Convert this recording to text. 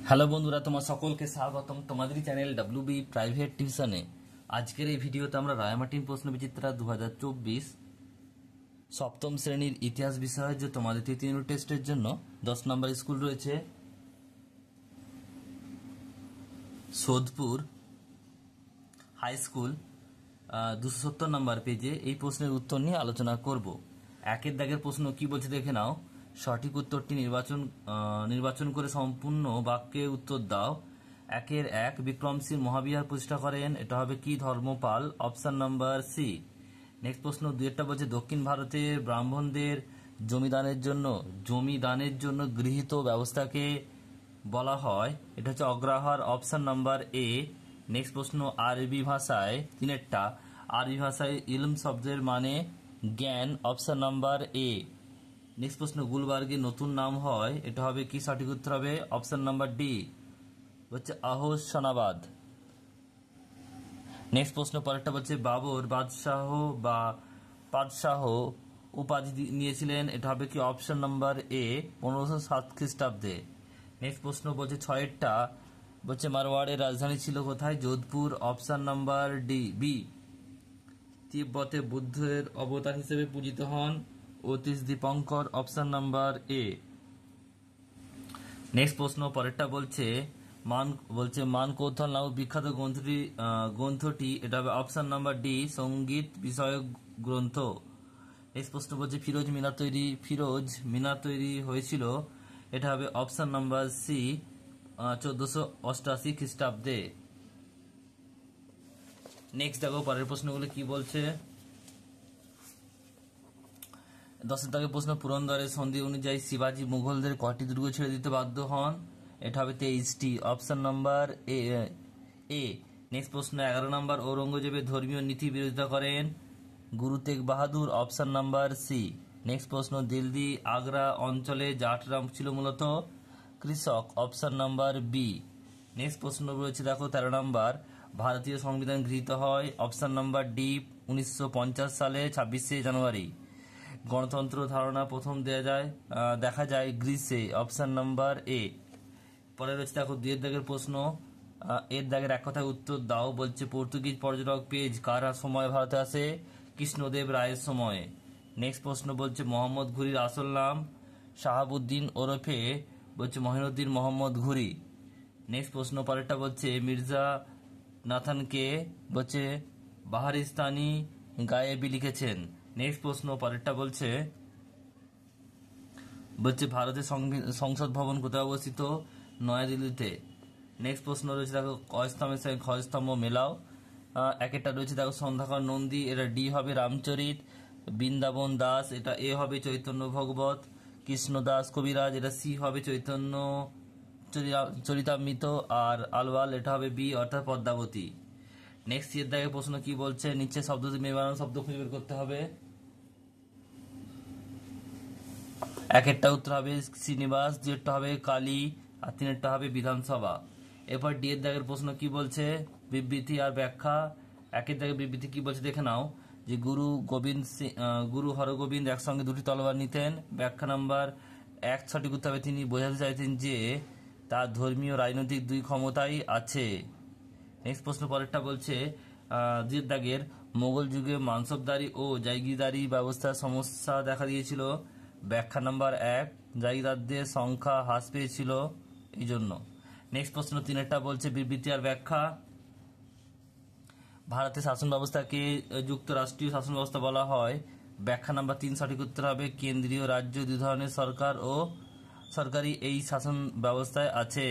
Hello বন্ধুরা, তোমার সকলকে স্বাগতম তোমাদেরই চ্যানেল ডাব্লিউবি প্রাইভেট টিউশনে। আজকের এই ভিডিওতে আমরা রায়মার্টিন প্রশ্নবিচিত্রা 2024 সপ্তম শ্রেণীর ইতিহাস বিষয়ের যে তোমাদের তৃতীয় ইউনিট টেস্টের জন্য 10 নম্বর স্কুল রয়েছে সোদপুর হাই স্কুল 270 নম্বর পেজে এই প্রশ্নের উত্তর নিয়ে আলোচনা করব। একের দাগের প্রশ্ন কি বলছে দেখে নাও। সঠিক উত্তরটি নির্বাচন করে সম্পূর্ণ বাক্যে উত্তর দাও। একের এক, বিক্রমসিংহ মহাবিহার প্রতিষ্ঠা করেন, এটা হবে কি? Dharmpal, option number C. Next প্রশ্ন দুইটা বলছে দক্ষিণ ভারতের ব্রাহ্মণদের জমিদানের জন্য গৃহীত ব্যবস্থাকে বলা হয়, এটা হচ্ছে অগ্রহার, অপশন নাম্বার এ। নেক্সট প্রশ্ন আরবি ভাষায় তিনেরটা, আরবি ভাষায় ইলম শব্দের মানে জ্ঞান, অপশন নাম্বার এ। নেক্সট প্রশ্ন গুলবার্গের নতুন নাম হয়, এটা হবে কি? সঠিক উত্তর হবে অপশন নাম্বার ডি, হচ্ছে আহসানাবাদ। নেক্সট প্রশ্ন পরেরটা বলছে বাবর বাদশাহ উপাধি নিয়েছিলেন, এটা হবে কি? অপশন নাম্বার এ, 1507 খ্রিস্টাব্দে। নেক্সট প্রশ্ন বলছে ছয়েরটা বলছে মারওয়াড়ের রাজধানী ছিল কোথায়? Jodhpur, option number D B. তিব্বতে বুদ্ধের অবতার হিসেবে পূজিত হন Atish Dipankar, option number A. Next প্রশ্ন পরেরটা বলছে মান কৌথল নামক বিখ্যাত গ্রন্থটি, এটা হবে অপশন নাম্বার ডি, সঙ্গীত বিষয়ক গ্রন্থ। নেক্সট প্রশ্ন বলছে ফিরোজ মিনার তৈরি হয়েছিল, এটা হবে অপশন নাম্বার সি, 1488 খ্রিস্টাব্দে। নেক্সট দেখো পরের প্রশ্নগুলো কি বলছে। 10 দাগের প্রশ্ন পুরন্দরের সন্ধি অনুযায়ী শিবাজী মুঘলদের কয়টি দুর্গ ছেড়ে দিতে বাধ্য হন? এটা হবে 23টি, অপশন নাম্বার এ। নেক্সট প্রশ্ন 11 নম্বর, ঔরঙ্গজেবের ধর্মীয় নীতি বিরোধিতা করেন গুরু তেগ বাহাদুর, অপশন নাম্বার সি। নেক্সট প্রশ্ন দিল্লি আগ্রা অঞ্চলে জাটরা ছিল মূলত কৃষক, অপশন নাম্বার বি। নেক্সট প্রশ্ন রয়েছে দেখো 13 নম্বর, ভারতীয় সংবিধান গৃহীত হয়, অপশন নাম্বার ডি, 1950 সালে 26শে জানুয়ারি। গণতন্ত্র ধারণা প্রথম দেখা যায় গ্রিসে, অপশন নাম্বার এ। পরে রয়েছে দেখো 2 দাগের প্রশ্ন, এর দাগের এক কথায় উত্তর দাও। বলছে পর্তুগিজ পর্যটক পেজ কার সময় ভারতে আসে? কৃষ্ণদেব রায়ের সময়ে। নেক্সট প্রশ্ন বলছে মোহাম্মদ ঘুরির আসল নাম? শাহাবুদ্দিন ওরফে বলছে মহিনুদ্দিন মোহাম্মদ ঘুরি। নেক্সট প্রশ্ন পরেরটা বলছে মির্জা নাথানকে বলছে বাহারিস্তানি গায়েবী লিখেছেন। নেক্সট প্রশ্ন পরেরটা বলছে ভারতের সংসদ ভবন কোথায় অবস্থিত? নয়াদিল্লিতে। নেক্সট প্রশ্ন রয়েছে দেখো কয়স্তম্ভের সঙ্গে ক্ষয়স্তম্ভ মেলাও। একটা রয়েছে দেখো সন্ধ্যাকর নন্দী, এটা ডি হবে রামচরিত। বৃন্দাবন দাস, এটা এ হবে চৈতন্য ভগবত। কৃষ্ণ দাস কবিরাজ, এটা সি হবে চৈতন্য চরিতামৃত। আর আলওয়াল, এটা হবে বি অর্থাৎ পদ্মাবতী। নেক্সট এর দাগে প্রশ্ন কি বলছে, নিচে শব্দ মেবানো শব্দ খুঁজে বের করতে হবে। একটা উত্তর হবে শ্রীনিবাস, দুইটা হবে কালী, আর তিনটা হবে বিধানসভা। এরপর ডি এর দাগের প্রশ্ন কি বলছে, বিবৃতি আর ব্যাখ্যা। একের দাগের বিবৃতি কি বলছে দেখে নাও, যে গুরু হরগোবিন্দ একসঙ্গে দুটি তলোয়ার নিতেন। ব্যাখ্যা নাম্বার 1 সঠিক উত্তর হবে তিনি বোঝাতে চাইতেন যে তার ধর্মীয় রাজনৈতিক দুই ক্ষমতাই আছে। নেক্সট প্রশ্ন পরেরটা বলছে 2 দাগের মোগল যুগে মানসবদারি ও জায়গিরদারি ব্যবস্থার সমস্যা দেখা দিয়েছিল। ব্যাখ্যা নাম্বার 1, জায়গিরদারদের সংখ্যা হ্রাস পেয়েছিল এই জন্য। নেক্সট প্রশ্ন 3টা বলছে বিবৃতি আর ব্যাখ্যা। ভারতের শাসন ব্যবস্থাকে যুক্তরাষ্ট্রীয় শাসন ব্যবস্থা বলা হয়। ব্যাখ্যা নাম্বার 3 সঠিক উত্তর হবে কেন্দ্রীয় রাজ্য দুই ধরনের সরকার ও সরকারি এই শাসন ব্যবস্থায় আছে।